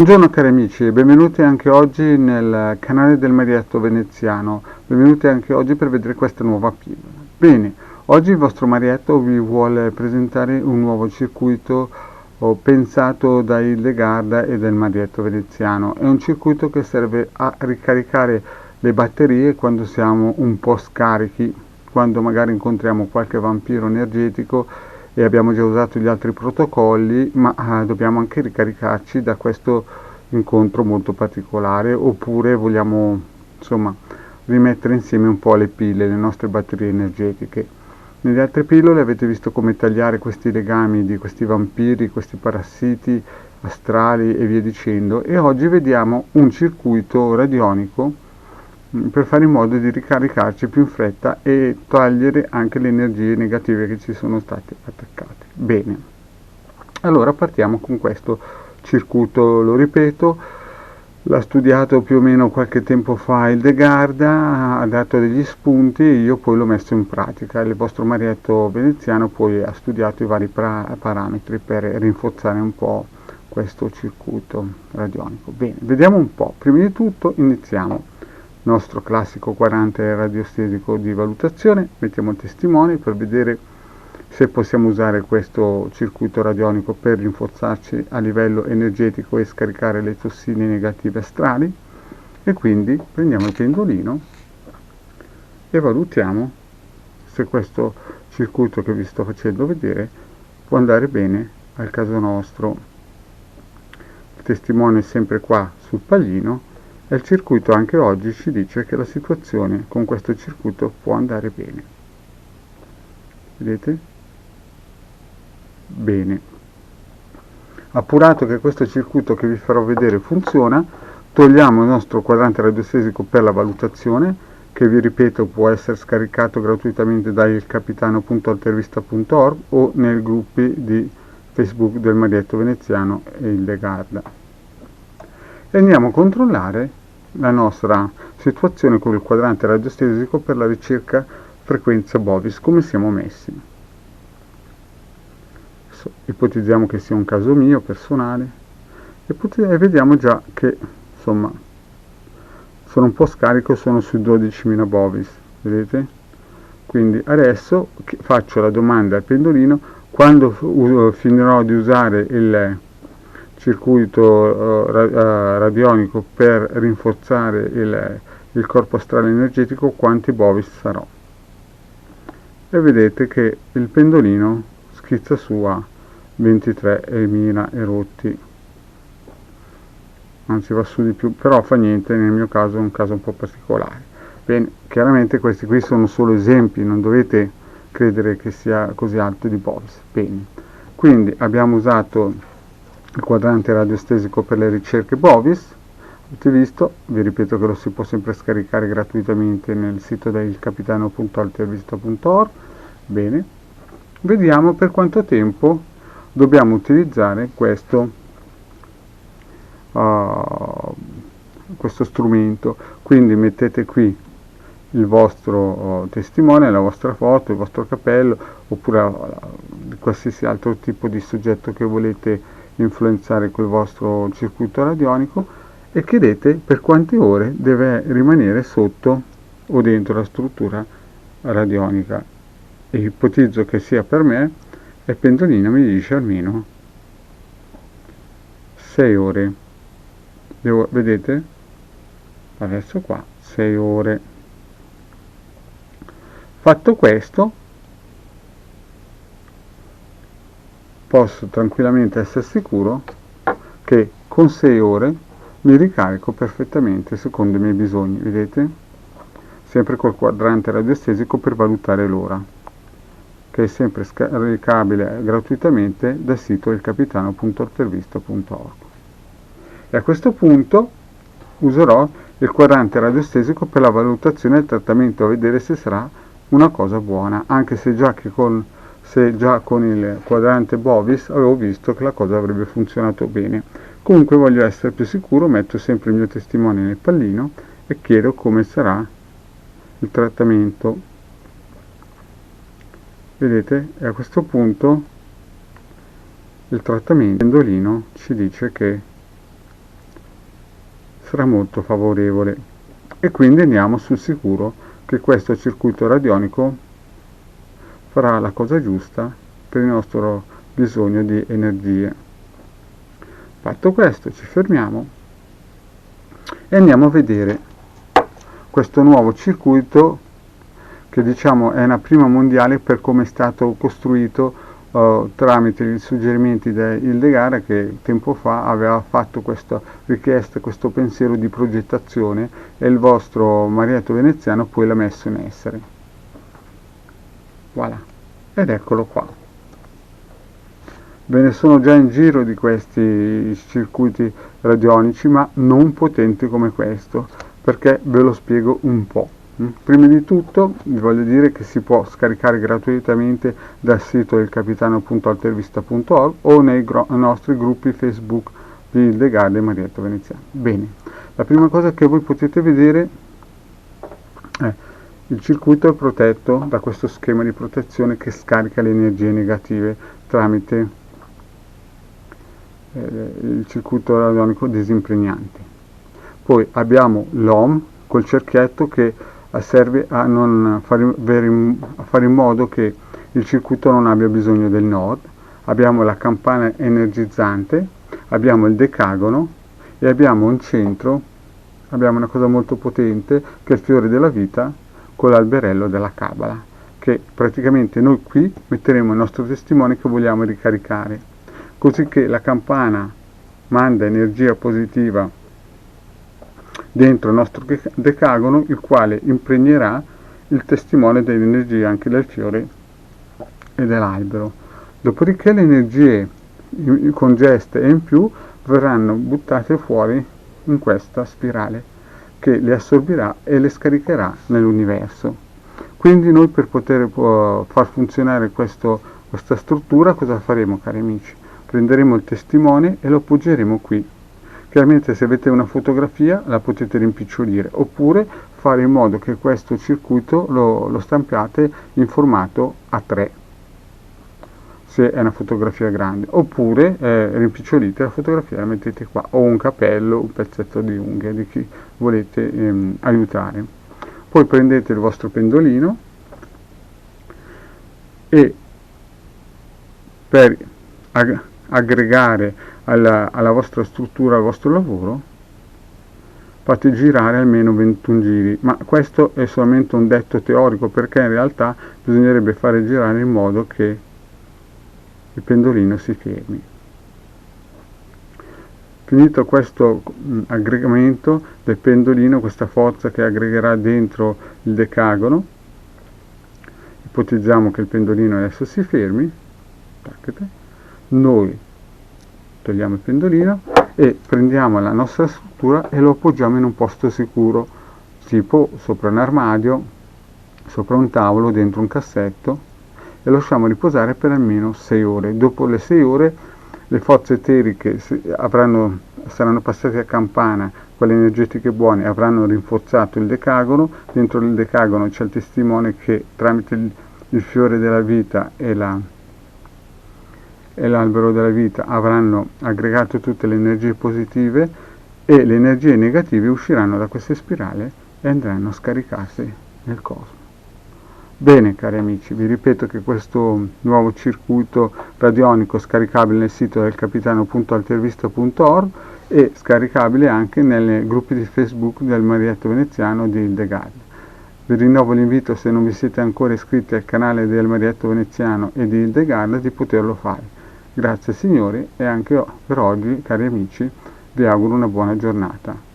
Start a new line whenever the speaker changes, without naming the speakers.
Buongiorno cari amici e benvenuti anche oggi nel canale del Marietto Veneziano. Benvenuti anche oggi per vedere questa nuova pillola. Bene, oggi il vostro Marietto vi vuole presentare un nuovo circuito pensato da Hildegarda e del Marietto Veneziano. È un circuito che serve a ricaricare le batterie quando siamo un po' scarichi, quando magari incontriamo qualche vampiro energetico e abbiamo già usato gli altri protocolli, ma dobbiamo anche ricaricarci da questo incontro molto particolare, oppure vogliamo insomma rimettere insieme un po' le pile, le nostre batterie energetiche. Nelle altre pillole avete visto come tagliare questi legami di questi vampiri, questi parassiti astrali e via dicendo, e oggi vediamo un circuito radionico per fare in modo di ricaricarci più in fretta e togliere anche le energie negative che ci sono state attaccate. Bene, allora partiamo con questo circuito, lo ripeto, l'ha studiato più o meno qualche tempo fa Hildegarda, ha dato degli spunti e io poi l'ho messo in pratica. Il vostro Marietto Veneziano poi ha studiato i vari parametri per rinforzare un po' questo circuito radionico. Bene, vediamo un po'. Prima di tutto iniziamo. Nostro classico quadrante radiostesico di valutazione, mettiamo il testimone per vedere se possiamo usare questo circuito radionico per rinforzarci a livello energetico e scaricare le tossine negative astrali, e quindi prendiamo il pendolino e valutiamo se questo circuito che vi sto facendo vedere può andare bene al caso nostro. Il testimone è sempre qua sul pallino. E il circuito anche oggi ci dice che la situazione con questo circuito può andare bene. Vedete? Bene. Appurato che questo circuito che vi farò vedere funziona, togliamo il nostro quadrante radiostesico per la valutazione, che vi ripeto può essere scaricato gratuitamente da ilcapitano.altervista.org o nei gruppi di Facebook del Marietto Veneziano e Hildegarda. E andiamo a controllare la nostra situazione con il quadrante radiostesico per la ricerca frequenza Bovis, come siamo messi. Ipotizziamo che sia un caso mio personale e vediamo già che insomma sono un po' scarico, sono sui 12.000 Bovis, vedete? Quindi adesso faccio la domanda al pendolino: quando finirò di usare il circuito radionico per rinforzare il corpo astrale energetico, quanti Bovis sarò? E vedete che il pendolino schizza su a 23.000 erotti, anzi va su di più, però fa niente, nel mio caso è un caso un po' particolare. Bene, chiaramente questi qui sono solo esempi, non dovete credere che sia così alto di Bovis. Bene, quindi abbiamo usato il quadrante radiostesico per le ricerche Bovis. Avete visto, vi ripeto che lo si può sempre scaricare gratuitamente nel sito del capitano.altervista.org. Bene, vediamo per quanto tempo dobbiamo utilizzare questo strumento. Quindi mettete qui il vostro testimone, la vostra foto, il vostro cappello, oppure qualsiasi altro tipo di soggetto che volete influenzare col vostro circuito radionico, e chiedete per quante ore deve rimanere sotto o dentro la struttura radionica. E ipotizzo che sia per me, e il pendolino mi dice almeno 6 ore. Vedete? Adesso qua 6 ore. Fatto questo, posso tranquillamente essere sicuro che con 6 ore mi ricarico perfettamente secondo i miei bisogni, vedete? Sempre col quadrante radiostesico per valutare l'ora, che è sempre scaricabile gratuitamente dal sito ilcapitano.altervista.org. E a questo punto userò il quadrante radiostesico per la valutazione del trattamento, a vedere se sarà una cosa buona, anche se già con il quadrante Bovis avevo visto che la cosa avrebbe funzionato bene. Comunque voglio essere più sicuro, metto sempre il mio testimone nel pallino e chiedo come sarà il trattamento. Vedete? E a questo punto il trattamento, il pendolino ci dice che sarà molto favorevole, e quindi andiamo sul sicuro che questo circuito radionico farà la cosa giusta per il nostro bisogno di energie. Fatto questo, ci fermiamo e andiamo a vedere questo nuovo circuito che diciamo è una prima mondiale per come è stato costruito tramite i suggerimenti di Hildegard, che tempo fa aveva fatto questa richiesta, questo pensiero di progettazione, e il vostro Marietto veneziano poi l'ha messo in essere. Voilà, ed eccolo qua. Ve ne sono già in giro di questi circuiti radionici, ma non potenti come questo, perché ve lo spiego un po'. Prima di tutto vi voglio dire che si può scaricare gratuitamente dal sito del capitano.altervista.org o nei nostri gruppi Facebook di Hildegard e Marietto Veneziano. Bene, la prima cosa che voi potete vedere è il circuito è protetto da questo schema di protezione che scarica le energie negative tramite il circuito radionico disimpregnante. Poi abbiamo l'OM col cerchietto che serve a fare in modo che il circuito non abbia bisogno del node. Abbiamo la campana energizzante, abbiamo il decagono e abbiamo in centro, abbiamo una cosa molto potente che è il fiore della vita con l'alberello della Cabala, che praticamente noi qui metteremo il nostro testimone che vogliamo ricaricare, così che la campana manda energia positiva dentro il nostro decagono, il quale impregnerà il testimone dell'energia anche del fiore e dell'albero. Dopodiché le energie congeste e in più verranno buttate fuori in questa spirale che le assorbirà e le scaricherà nell'universo. Quindi noi per poter far funzionare questa struttura cosa faremo, cari amici? Prenderemo il testimone e lo appoggeremo qui. Chiaramente se avete una fotografia la potete rimpicciolire, oppure fare in modo che questo circuito lo stampiate in formato A3, se è una fotografia grande, oppure rimpicciolite la fotografia e la mettete qua, o un capello, un pezzetto di unghia di chi volete aiutare. Poi prendete il vostro pendolino e per aggregare alla vostra struttura, al vostro lavoro, fate girare almeno 21 giri, ma questo è solamente un detto teorico, perché in realtà bisognerebbe fare girare in modo che il pendolino si fermi. Finito questo aggregamento del pendolino, questa forza che aggregherà dentro il decagono, ipotizziamo che il pendolino adesso si fermi, noi togliamo il pendolino e prendiamo la nostra struttura e lo appoggiamo in un posto sicuro, tipo sopra un armadio, sopra un tavolo, dentro un cassetto, e lo lasciamo riposare per almeno 6 ore. Dopo le 6 ore le forze eteriche saranno passate a campana, quelle energetiche buone avranno rinforzato il decagono. Dentro il decagono c'è il testimone che tramite il fiore della vita e l'albero della vita avranno aggregato tutte le energie positive, e le energie negative usciranno da questa spirale e andranno a scaricarsi nel cosmo. Bene, cari amici, vi ripeto che questo nuovo circuito radionico scaricabile nel sito del capitano.altervista.org e scaricabile anche nei gruppi di Facebook del Marietto Veneziano di Hildegard. Vi rinnovo l'invito, se non vi siete ancora iscritti al canale del Marietto Veneziano e di Hildegard, di poterlo fare. Grazie signori, e anche per oggi, cari amici, vi auguro una buona giornata.